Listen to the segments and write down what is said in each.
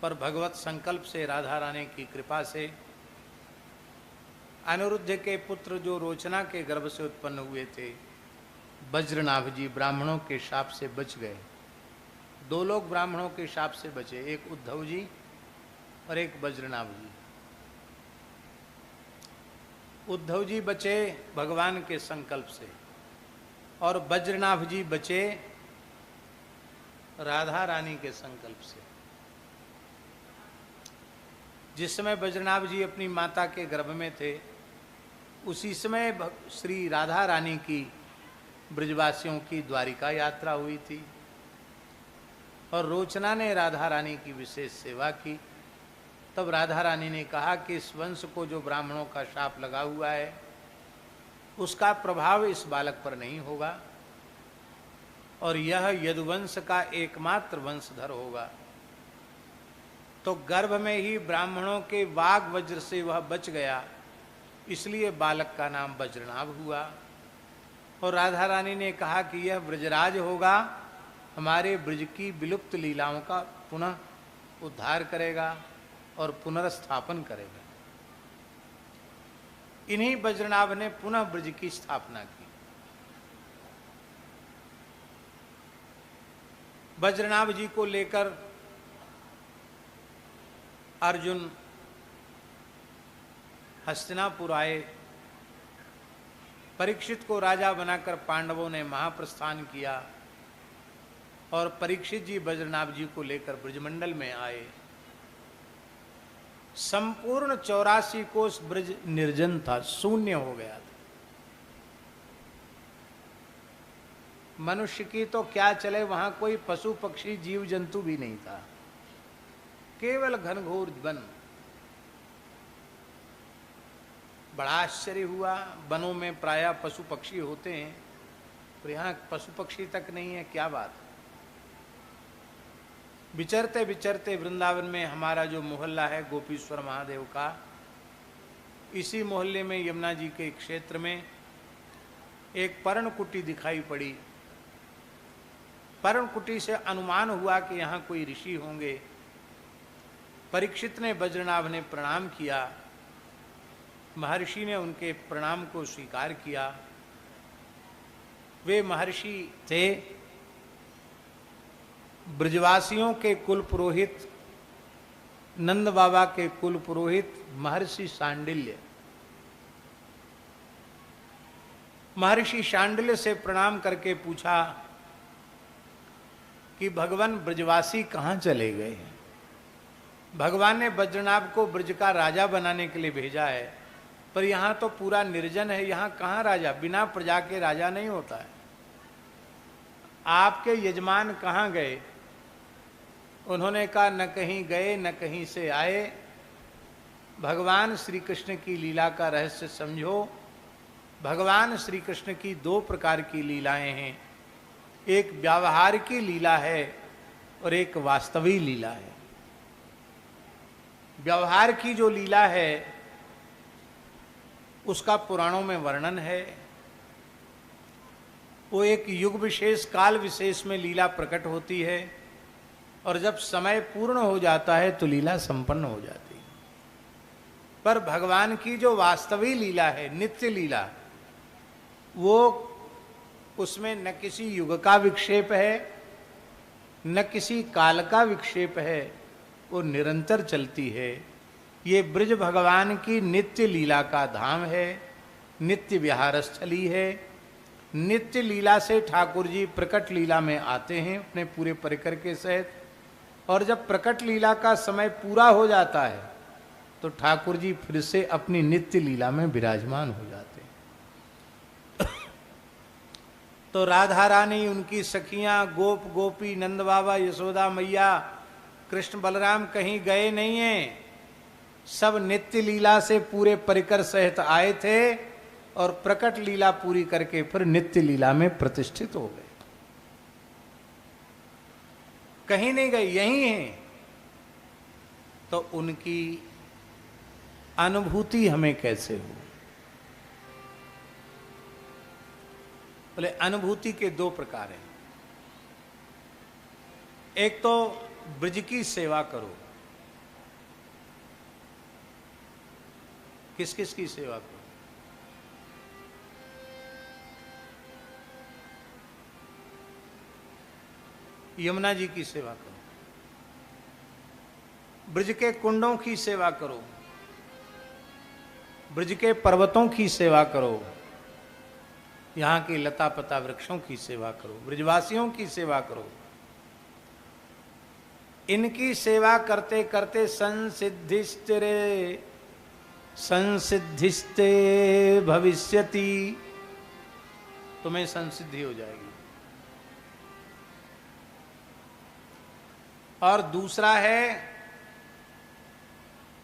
पर भगवत संकल्प से, राधा रानी की कृपा से अनिरुद्ध के पुत्र जो रोचना के गर्भ से उत्पन्न हुए थे, वज्रनाभ जी, ब्राह्मणों के शाप से बच गए। 2 लोग ब्राह्मणों के शाप से बचे, एक उद्धव जी और एक वज्रनाभ जी। उद्धव जी बचे भगवान के संकल्प से और वज्रनाभ जी बचे राधा रानी के संकल्प से। जिस समय वज्रनाभ जी अपनी माता के गर्भ में थे, उसी समय श्री राधा रानी की ब्रजवासियों की द्वारिका यात्रा हुई थी और रोचना ने राधा रानी की विशेष सेवा की। तब राधा रानी ने कहा कि इस वंश को जो ब्राह्मणों का शाप लगा हुआ है, उसका प्रभाव इस बालक पर नहीं होगा और यह यदुवंश का एकमात्र वंशधर होगा। तो गर्भ में ही ब्राह्मणों के वाग वज्र से वह बच गया, इसलिए बालक का नाम वज्रनाभ हुआ। और राधा रानी ने कहा कि यह ब्रजराज होगा, हमारे ब्रज की विलुप्त लीलाओं का पुनः उद्धार करेगा और पुनर्स्थापन करेगा। इन्हीं वज्रनाभ ने पुनः ब्रज की स्थापना की। वज्रनाभ जी को लेकर अर्जुन हस्तिनापुर आए। परीक्षित को राजा बनाकर पांडवों ने महाप्रस्थान किया और परीक्षित जी वज्रनाभ जी को लेकर ब्रजमंडल में आए। संपूर्ण 84 कोस ब्रज निर्जन था, शून्य हो गया था। मनुष्य की तो क्या चले, वहां कोई पशु पक्षी जीव जंतु भी नहीं था, केवल घनघोर वन। बड़ा आश्चर्य हुआ, वनों में प्रायः पशु पक्षी होते हैं, पर यहाँ पशु पक्षी तक नहीं है, क्या बात है। विचरते विचरते वृंदावन में हमारा जो मोहल्ला है गोपीश्वर महादेव का, इसी मोहल्ले में यमुना जी के क्षेत्र में एक पर्णकुटी दिखाई पड़ी। पर्णकुटी से अनुमान हुआ कि यहाँ कोई ऋषि होंगे। परीक्षित ने, वज्रनाभ ने प्रणाम किया। महर्षि ने उनके प्रणाम को स्वीकार किया। वे महर्षि थे ब्रजवासियों के कुल पुरोहित, नंद बाबा के कुल पुरोहित महर्षि शांडिल्य। महर्षि शांडिल्य से प्रणाम करके पूछा कि भगवान ब्रजवासी कहाँ चले गए हैं। भगवान ने वज्रनाभ को ब्रज का राजा बनाने के लिए भेजा है, पर यहाँ तो पूरा निर्जन है, यहाँ कहाँ राजा, बिना प्रजा के राजा नहीं होता है। आपके यजमान कहाँ गए? उन्होंने कहा न कहीं गए न कहीं से आए। भगवान श्री कृष्ण की लीला का रहस्य समझो। भगवान श्री कृष्ण की 2 प्रकार की लीलाएं हैं, एक व्यवहार की लीला है और एक वास्तविक लीला है। व्यवहार की जो लीला है उसका पुराणों में वर्णन है। वो एक युग विशेष, काल विशेष में लीला प्रकट होती है और जब समय पूर्ण हो जाता है तो लीला संपन्न हो जाती है। पर भगवान की जो वास्तविक लीला है, नित्य लीला, वो उसमें न किसी युग का विक्षेप है न किसी काल का विक्षेप है, वो निरंतर चलती है। ये ब्रज भगवान की नित्य लीला का धाम है, नित्य विहार स्थली है। नित्य लीला से ठाकुर जी प्रकट लीला में आते हैं अपने पूरे परिकर के सहित, और जब प्रकट लीला का समय पूरा हो जाता है तो ठाकुर जी फिर से अपनी नित्य लीला में विराजमान हो जाते हैं। तो राधा रानी, उनकी सखियां, गोप गोपी, नंद बाबा, यशोदा मैया, कृष्ण बलराम कहीं गए नहीं हैं। सब नित्य लीला से पूरे परिकर सहित आए थे और प्रकट लीला पूरी करके फिर नित्य लीला में प्रतिष्ठित हो गए। कहीं नहीं गए, यहीं हैं। तो उनकी अनुभूति हमें कैसे हो? बोले अनुभूति के 2 प्रकार हैं। एक तो ब्रज की सेवा करो, किस किस की सेवा करो? यमुना जी की सेवा करो, ब्रज के कुंडों की सेवा करो, ब्रज के पर्वतों की सेवा करो, यहाँ की लता पता वृक्षों की सेवा करो, ब्रजवासियों की सेवा करो। इनकी सेवा करते करते संसिद्धिस्ते भविष्यति, तुम्हें संसिद्धि हो जाएगी। और दूसरा है,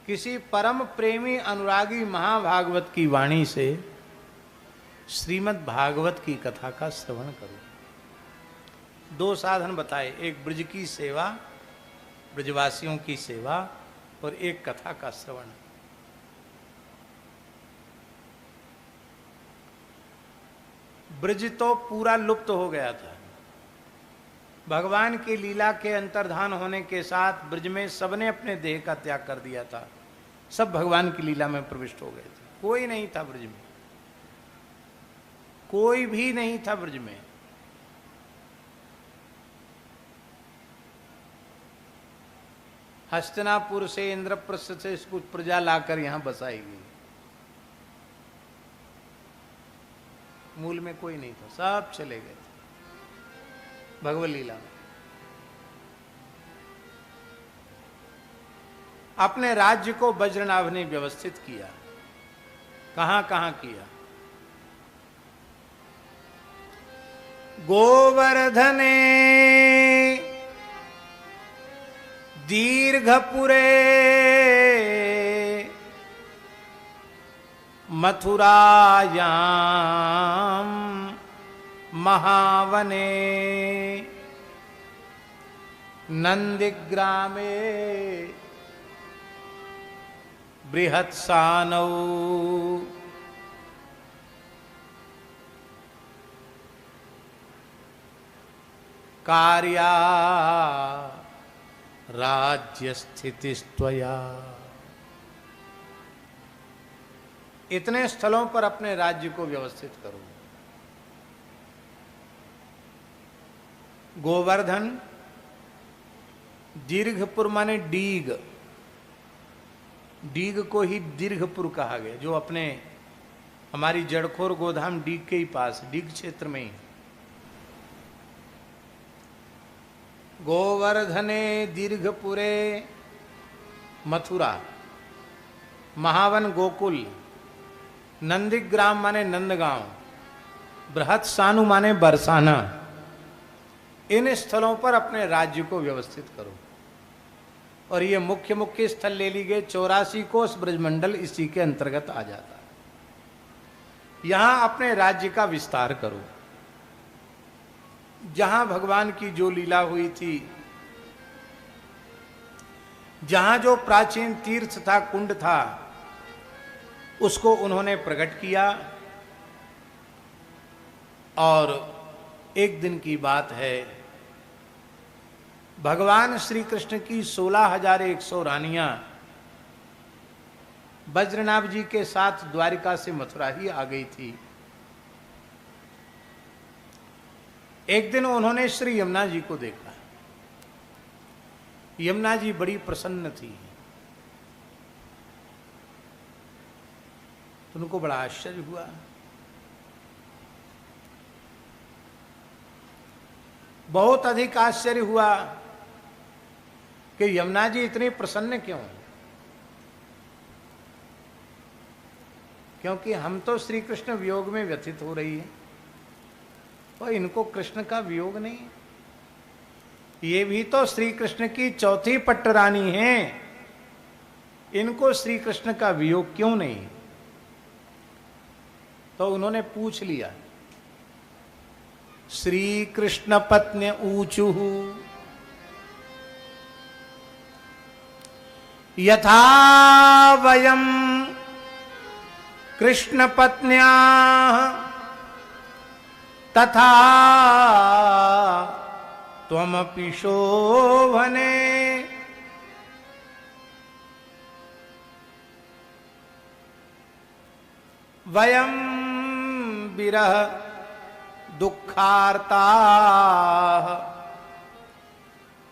किसी परम प्रेमी अनुरागी महाभागवत की वाणी से श्रीमद् भागवत की कथा का श्रवण करो। दो साधन बताए, एक ब्रज की सेवा, ब्रजवासियों की सेवा, और एक कथा का श्रवण। ब्रज तो पूरा लुप्त हो गया था। भगवान की लीला के अंतर्धान होने के साथ ब्रज में सबने अपने देह का त्याग कर दिया था। सब भगवान की लीला में प्रविष्ट हो गए थे। कोई नहीं था ब्रज में, कोई भी नहीं था ब्रज में। हस्तिनापुर से, इंद्रप्रस्थ से कुछ प्रजा लाकर यहां बसाई गई। मूल में कोई नहीं था, सब चले गए थे भगवत लीला में। अपने राज्य को वज्रनाभ ने व्यवस्थित किया। कहां कहां किया? गोवर्धने दीर्घपुरे मथुरायां महावने नंदिग्रामे बृहत्सानौ कार्या राज्य स्थितिस्त्वया। इतने स्थलों पर अपने राज्य को व्यवस्थित करो। गोवर्धन, दीर्घपुर माने डीग, डीग को ही दीर्घपुर कहा गया, जो अपने हमारी जड़खोर गोधाम डीग के ही पास, डीग क्षेत्र में ही। गोवर्धने दीर्घपुरे मथुरा, महावन गोकुल, नंदिग्राम माने नंदगांव, बृहत सानु माने बरसाना। इन स्थलों पर अपने राज्य को व्यवस्थित करो। और ये मुख्य मुख्य स्थल ले ली गए। 84 कोस ब्रजमंडल इसी के अंतर्गत आ जाता है। यहां अपने राज्य का विस्तार करो। जहां भगवान की जो लीला हुई थी, जहां जो प्राचीन तीर्थ था, कुंड था, उसको उन्होंने प्रकट किया। और एक दिन की बात है, भगवान श्री कृष्ण की 16,100 रानियां वज्रनाभ जी के साथ द्वारिका से मथुरा ही आ गई थी। एक दिन उन्होंने श्री यमुना जी को देखा। यमुना जी बड़ी प्रसन्न थी। तो उनको बड़ा आश्चर्य हुआ। बहुत अधिक आश्चर्य हुआ कि यमुना जी इतनी प्रसन्न क्यों? क्योंकि हम तो श्री कृष्ण वियोग में व्यथित हो रही है और इनको कृष्ण का वियोग नहीं। ये भी तो श्री कृष्ण की चौथी पट्टरानी है, इनको श्री कृष्ण का वियोग क्यों नहीं? तो उन्होंने पूछ लिया। श्री कृष्ण पत्न्य ऊचुः यथा वयं कृष्ण पत्न्याः तथा त्वमपि शोभने। वयम विरह दुखार्ता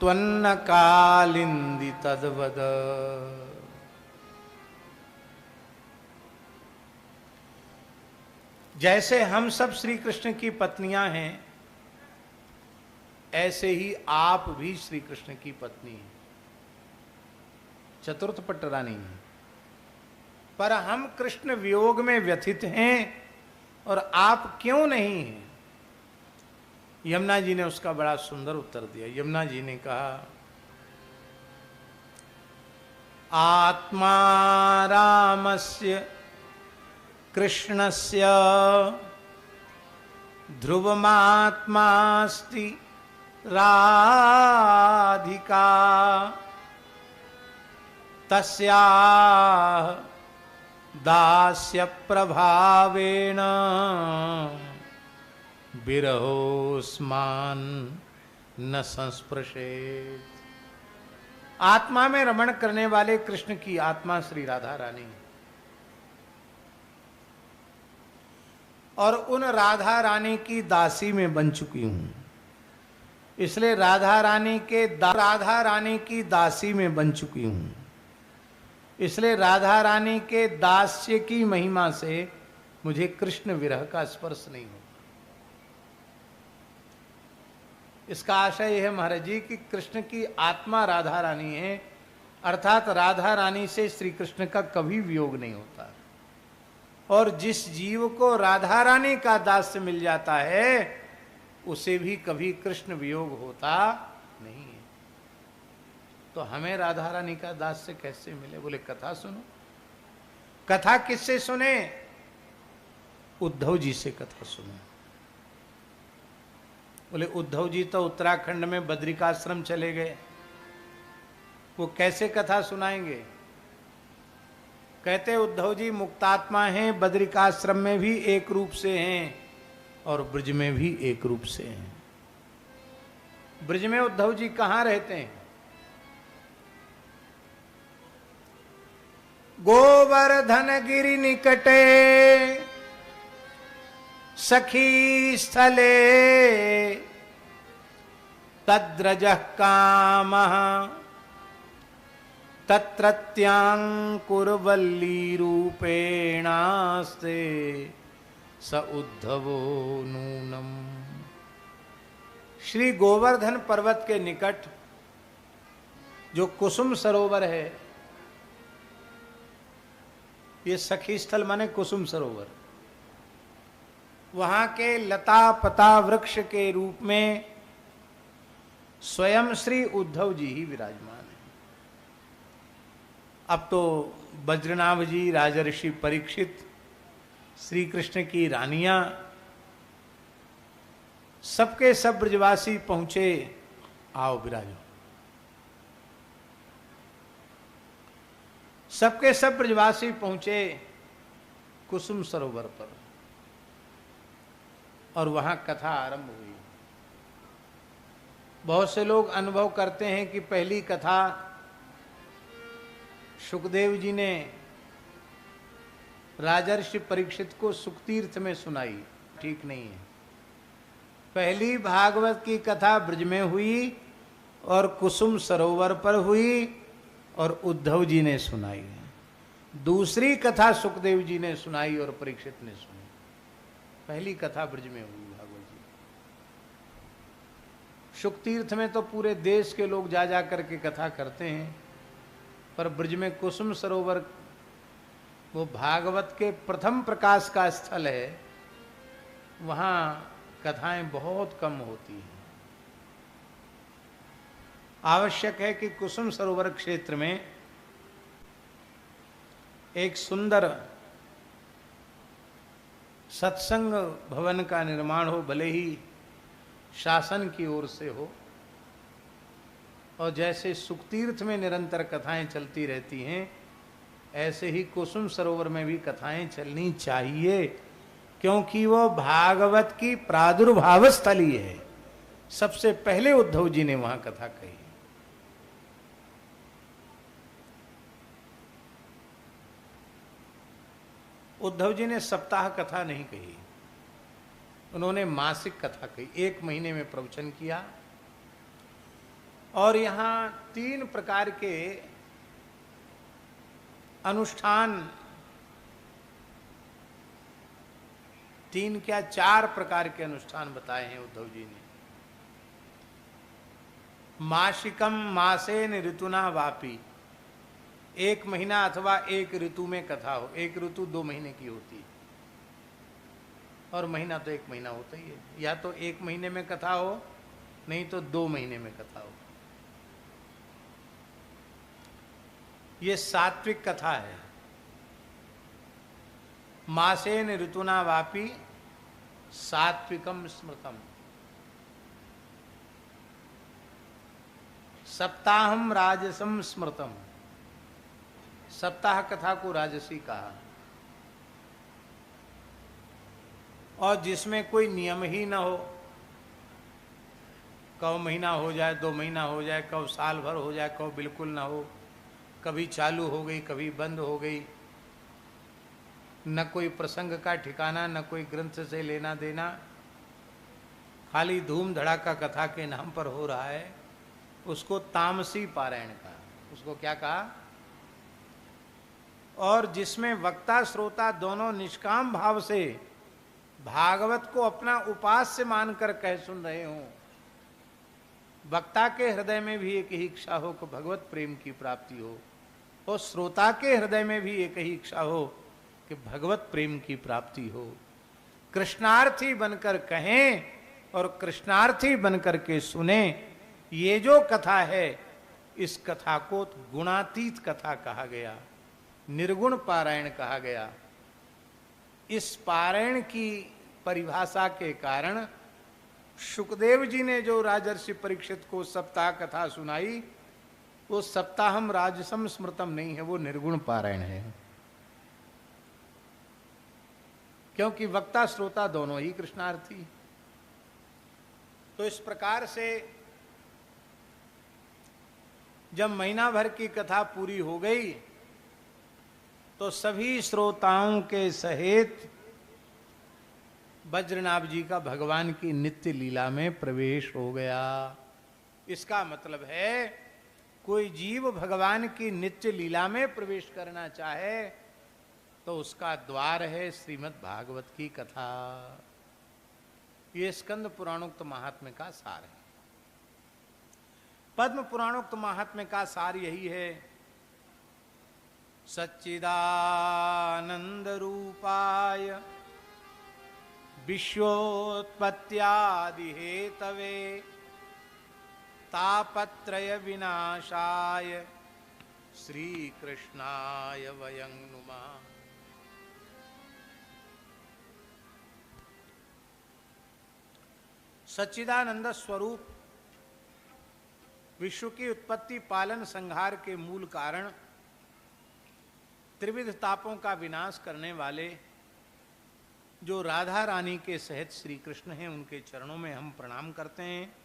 त्वन्न कालिंदी तद्वद। जैसे हम सब श्री कृष्ण की पत्नियां हैं, ऐसे ही आप भी श्री कृष्ण की पत्नी हैं, चतुर्थ पट्ट रानी हैं। पर हम कृष्ण वियोग में व्यथित हैं और आप क्यों नहीं हैं? यमुना जी ने उसका बड़ा सुंदर उत्तर दिया। यमुना जी ने कहा, आत्मा रामस्य कृष्णस्य ध्रुवमात्मास्ति राधिका तस्याः दास्य प्रभावेण विरहोस्मान न संस्पृशेत। आत्मा में रमण करने वाले कृष्ण की आत्मा श्री राधा रानी, और उन राधा रानी की दासी में बन चुकी हूं, इसलिए राधा रानी की दासी में बन चुकी हूं, इसलिए राधा रानी के दास्य की महिमा से मुझे कृष्ण विरह का स्पर्श नहीं होता। इसका आशय यह है महाराज जी कि कृष्ण की आत्मा राधा रानी है, अर्थात राधा रानी से श्री कृष्ण का कभी वियोग नहीं होता। और जिस जीव को राधा रानी का दास्य मिल जाता है, उसे भी कभी कृष्ण वियोग होता नहीं है। तो हमें राधा रानी का दास्य कैसे मिले? बोले कथा सुनो। कथा किससे सुने? उद्धव जी से कथा सुनो। बोले उद्धव जी तो उत्तराखंड में बद्रिकाश्रम चले गए, वो कैसे कथा सुनाएंगे? कहते उद्धव जी मुक्तात्मा हैं, बद्रिकाश्रम में भी एक रूप से हैं और ब्रज में भी एक रूप से हैं। ब्रज में उद्धव जी कहां रहते हैं? गोवर्धन गिरि निकटे सखी स्थले तद्रजः कामः तत्रत्यांकुरवल्ली रूपेणास्ते स उद्धवो नूनम। श्री गोवर्धन पर्वत के निकट जो कुसुम सरोवर है, ये सखी स्थल माने कुसुम सरोवर, वहां के लता पता वृक्ष के रूप में स्वयं श्री उद्धव जी ही विराजमान है। अब तो बज्रनाभ जी, राजर्षि परीक्षित, श्री कृष्ण की रानियां, सबके सब ब्रजवासी पहुंचे, आओ विराजो। सबके सब ब्रजवासी पहुंचे कुसुम सरोवर पर और वहां कथा आरंभ हुई। बहुत से लोग अनुभव करते हैं कि पहली कथा सुखदेव जी ने राजर्षि परीक्षित को सुखतीर्थ में सुनाई। ठीक नहीं है। पहली भागवत की कथा ब्रज में हुई और कुसुम सरोवर पर हुई और उद्धव जी ने सुनाई। दूसरी कथा सुखदेव जी ने सुनाई और परीक्षित ने सुनी। पहली कथा ब्रज में हुई भागवत जी। सुखतीर्थ में तो पूरे देश के लोग जा जा करके कथा करते हैं, पर ब्रज में कुसुम सरोवर वो भागवत के प्रथम प्रकाश का स्थल है, वहां कथाएं बहुत कम होती हैं। आवश्यक है कि कुसुम सरोवर क्षेत्र में एक सुंदर सत्संग भवन का निर्माण हो, भले ही शासन की ओर से हो, और जैसे सुखतीर्थ में निरंतर कथाएं चलती रहती हैं, ऐसे ही कुसुम सरोवर में भी कथाएं चलनी चाहिए, क्योंकि वो भागवत की प्रादुर्भाव स्थली है। सबसे पहले उद्धव जी ने वहां कथा कही। उद्धव जी ने सप्ताह कथा नहीं कही, उन्होंने मासिक कथा कही। 1 महीने में प्रवचन किया। और यहां 3 प्रकार के अनुष्ठान, 3 क्या 4 प्रकार के अनुष्ठान बताए हैं उद्धव जी ने। मासिकम मासेन ऋतुना वापी, 1 महीना अथवा 1 ऋतु में कथा हो। 1 ऋतु 2 महीने की होती है, और महीना तो 1 महीना होता ही है। या तो 1 महीने में कथा हो, नहीं तो 2 महीने में कथा हो। ये सात्विक कथा है। मासेन ऋतुना वापी सात्विकम स्मृतम, सप्ताहम राजसम स्मृतम, सप्ताह कथा को राजसी कहा। और जिसमें कोई नियम ही न हो, कब महीना हो जाए, 2 महीना हो जाए, कब साल भर हो जाए, कब बिल्कुल ना हो, कभी चालू हो गई, कभी बंद हो गई, न कोई प्रसंग का ठिकाना, न कोई ग्रंथ से लेना देना, खाली धूम धड़ाका कथा के नाम पर हो रहा है, उसको तामसी पारायण कहा। उसको क्या कहा? और जिसमें वक्ता श्रोता दोनों निष्काम भाव से भागवत को अपना उपास्य मानकर कह सुन रहे हों, वक्ता के हृदय में भी एक ही इच्छा हो कि भगवत प्रेम की प्राप्ति हो, और श्रोता के हृदय में भी एक ही इच्छा हो कि भगवत प्रेम की प्राप्ति हो। कृष्णार्थी बनकर कहें और कृष्णार्थी बनकर के सुने। ये जो कथा है, इस कथा को गुणातीत कथा कहा गया, निर्गुण पारायण कहा गया। इस पारायण की परिभाषा के कारण शुकदेव जी ने जो राजर्षि परीक्षित को सप्ताह कथा सुनाई, वो सप्ताहम राजसम स्मृतम नहीं है, वो निर्गुण पारायण है। क्योंकि वक्ता श्रोता दोनों ही कृष्णार्थी। तो इस प्रकार से जब महीना भर की कथा पूरी हो गई, तो सभी श्रोताओं के सहित वज्रनाभ जी का भगवान की नित्य लीला में प्रवेश हो गया। इसका मतलब है, कोई जीव भगवान की नित्य लीला में प्रवेश करना चाहे तो उसका द्वार है श्रीमद् भागवत की कथा। ये स्कंद पुराणोक्त महात्म्य का सार है। पद्म पुराणोक्त महात्म्य का सार यही है, सच्चिदानंद रूपाय विश्वोत्पत्त्यादि हेतवे तापत्रय विनाशाय श्री कृष्णाय वयं नुमः। सच्चिदानंद स्वरूप, विश्व की उत्पत्ति, पालन, संहार के मूल कारण, त्रिविध तापों का विनाश करने वाले जो राधा रानी के सहित श्री कृष्ण हैं, उनके चरणों में हम प्रणाम करते हैं।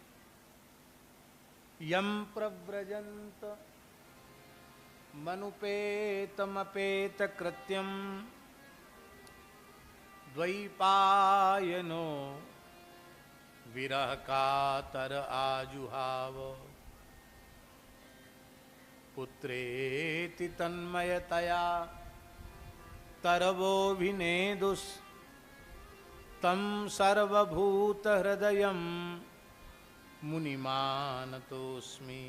यम प्रव्रजंत मनुपेतमपेत कृत्यम द्वैपायनो विरह कातर आजुहाव पुत्रेति तन्मयतया तरवोभिनेदुस् तम सर्वभूत हृदयम मुनिमानतोस्मि।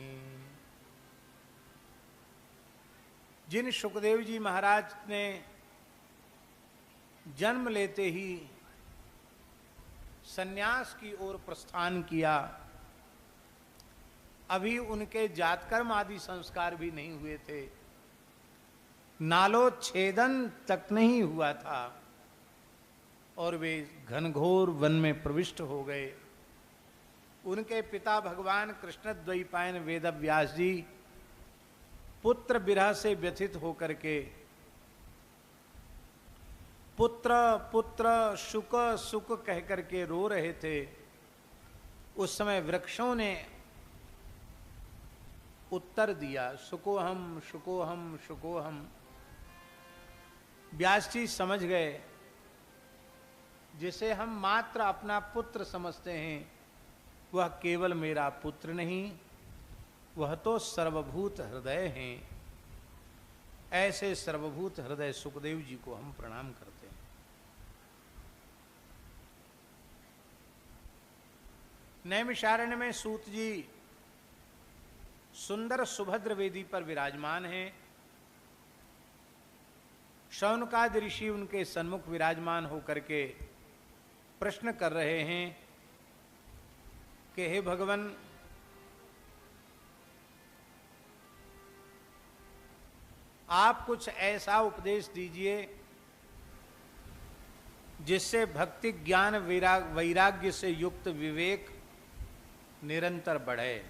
जिन शुकदेव जी महाराज ने जन्म लेते ही सन्यास की ओर प्रस्थान किया, अभी उनके जातकर्म आदि संस्कार भी नहीं हुए थे, नालोच्छेदन तक नहीं हुआ था, और वे घनघोर वन में प्रविष्ट हो गए। उनके पिता भगवान कृष्ण द्वैपायन वेदव्यास जी पुत्र विरह से व्यथित होकर के पुत्र पुत्र शुक सुक कह करके रो रहे थे। उस समय वृक्षों ने उत्तर दिया, शुकोहम शुकोहम शुकोहम। व्यास जी समझ गए, जिसे हम मात्र अपना पुत्र समझते हैं वह केवल मेरा पुत्र नहीं, वह तो सर्वभूत हृदय हैं। ऐसे सर्वभूत हृदय सुखदेव जी को हम प्रणाम करते हैं। नैमिषारण्य में सूत जी सुंदर सुभद्र वेदी पर विराजमान हैं। शौनकादि ऋषि उनके सन्मुख विराजमान होकर के प्रश्न कर रहे हैं कि हे भगवान, आप कुछ ऐसा उपदेश दीजिए जिससे भक्ति ज्ञान वैराग्य से युक्त विवेक निरंतर बढ़े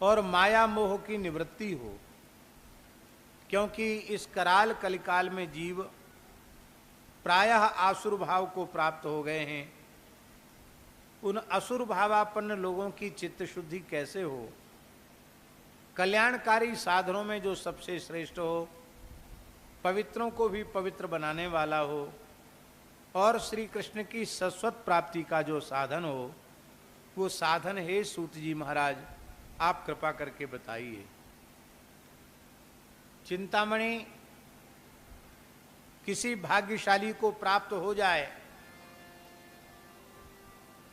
और माया मोह की निवृत्ति हो। क्योंकि इस कराल कलिकाल में जीव प्रायः आसुर भाव को प्राप्त हो गए हैं। उन असुर भावापन्न लोगों की चित्त शुद्धि कैसे हो? कल्याणकारी साधनों में जो सबसे श्रेष्ठ हो, पवित्रों को भी पवित्र बनाने वाला हो और श्री कृष्ण की शाश्वत प्राप्ति का जो साधन हो, वो साधन है सूत जी महाराज, आप कृपा करके बताइए। चिंतामणि किसी भाग्यशाली को प्राप्त हो जाए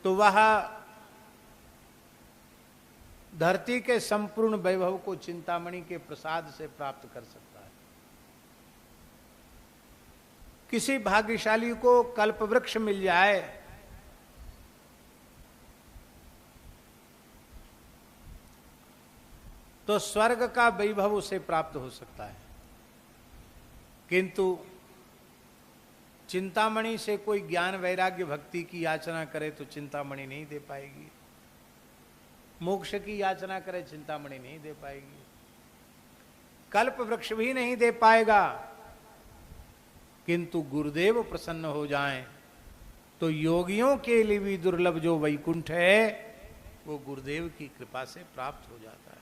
तो वह धरती के संपूर्ण वैभव को चिंतामणि के प्रसाद से प्राप्त कर सकता है। किसी भाग्यशाली को कल्पवृक्ष मिल जाए तो स्वर्ग का वैभव उसे प्राप्त हो सकता है, किंतु चिंतामणि से कोई ज्ञान वैराग्य भक्ति की याचना करे तो चिंतामणि नहीं दे पाएगी। मोक्ष की याचना करे चिंतामणि नहीं दे पाएगी। कल्प वृक्ष भी नहीं दे पाएगा, किंतु गुरुदेव प्रसन्न हो जाएं तो योगियों के लिए भी दुर्लभ जो वैकुंठ है वो गुरुदेव की कृपा से प्राप्त हो जाता है।